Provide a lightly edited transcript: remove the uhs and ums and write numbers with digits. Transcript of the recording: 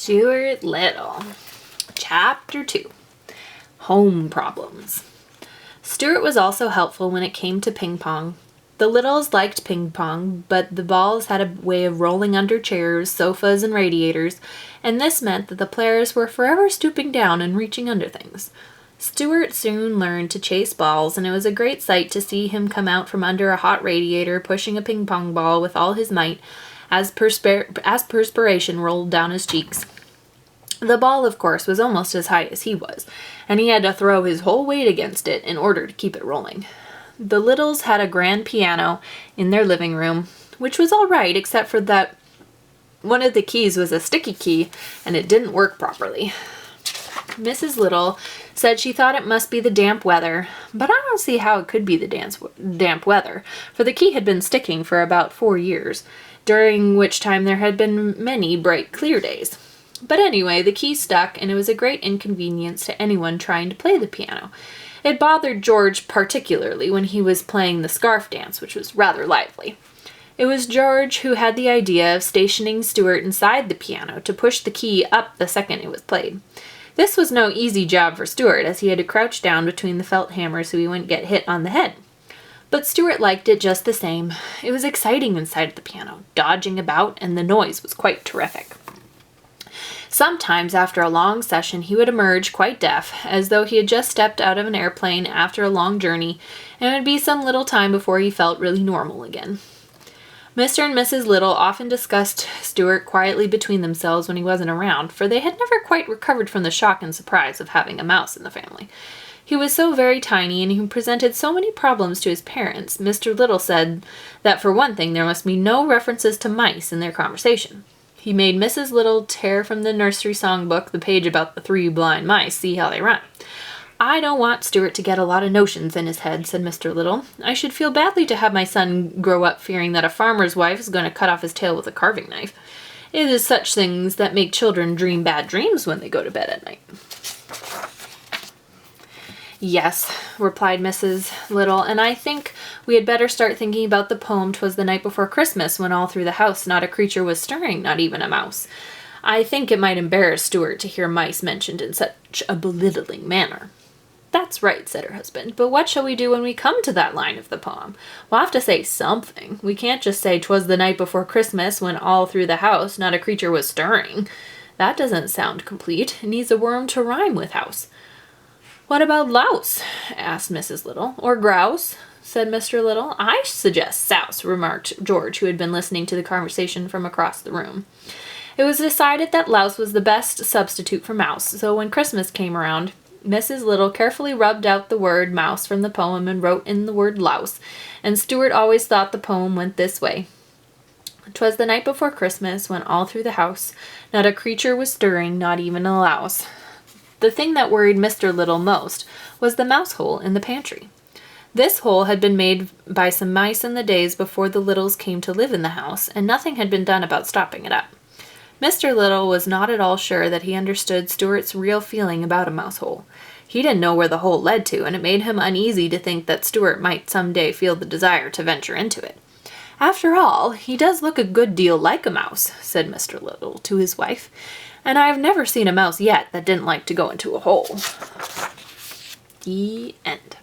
Stuart Little. Chapter 2. Home Problems. Stuart was also helpful when it came to ping pong. The Littles liked ping pong, but the balls had a way of rolling under chairs, sofas, and radiators, and this meant that the players were forever stooping down and reaching under things. Stuart soon learned to chase balls, and it was a great sight to see him come out from under a hot radiator pushing a ping pong ball with all his might as perspiration rolled down his cheeks. The ball, of course, was almost as high as he was, and he had to throw his whole weight against it in order to keep it rolling. The Littles had a grand piano in their living room, which was all right except for that one of the keys was a sticky key and it didn't work properly. Mrs. Little said she thought it must be the damp weather, but I don't see how it could be the damp weather, for the key had been sticking for about 4 years, during which time there had been many bright, clear days. But anyway, the key stuck, and it was a great inconvenience to anyone trying to play the piano. It bothered George particularly when he was playing the scarf dance, which was rather lively. It was George who had the idea of stationing Stuart inside the piano to push the key up the second it was played. This was no easy job for Stuart, as he had to crouch down between the felt hammer so he wouldn't get hit on the head. But Stuart liked it just the same. It was exciting inside the piano, dodging about, and the noise was quite terrific. Sometimes, after a long session, he would emerge quite deaf, as though he had just stepped out of an airplane after a long journey, and it would be some little time before he felt really normal again. Mr. and Mrs. Little often discussed Stuart quietly between themselves when he wasn't around, for they had never quite recovered from the shock and surprise of having a mouse in the family. He was so very tiny, and he presented so many problems to his parents. Mr. Little said that, for one thing, there must be no references to mice in their conversation. He made Mrs. Little tear from the nursery songbook the page about the 3 blind mice, see how they run. "I don't want Stuart to get a lot of notions in his head," said Mr. Little. "I should feel badly to have my son grow up fearing that a farmer's wife is going to cut off his tail with a carving knife. It is such things that make children dream bad dreams when they go to bed at night." "Yes," replied Mrs. Little, "and I think we had better start thinking about the poem 'Twas the Night Before Christmas, when all through the house not a creature was stirring, not even a mouse. I think it might embarrass Stuart to hear mice mentioned in such a belittling manner." "That's right," said her husband, "but what shall we do when we come to that line of the poem? We'll have to say something. We can't just say 'twas the night before Christmas, when all through the house not a creature was stirring. That doesn't sound complete. It needs a worm to rhyme with house." "What about louse?" asked Mrs. Little. "Or grouse?" said Mr. Little. "I suggest souse," remarked George, who had been listening to the conversation from across the room. It was decided that louse was the best substitute for mouse, so when Christmas came around, Mrs. Little carefully rubbed out the word mouse from the poem and wrote in the word louse, and Stuart always thought the poem went this way. "'Twas the night before Christmas, when all through the house not a creature was stirring, not even a louse." The thing that worried Mr. Little most was the mouse hole in the pantry. This hole had been made by some mice in the days before the Littles came to live in the house, and nothing had been done about stopping it up. Mr. Little was not at all sure that he understood Stuart's real feeling about a mouse hole. He didn't know where the hole led to, and it made him uneasy to think that Stuart might some day feel the desire to venture into it. "After all, he does look a good deal like a mouse," said Mr. Little to his wife, "and I have never seen a mouse yet that didn't like to go into a hole." The end.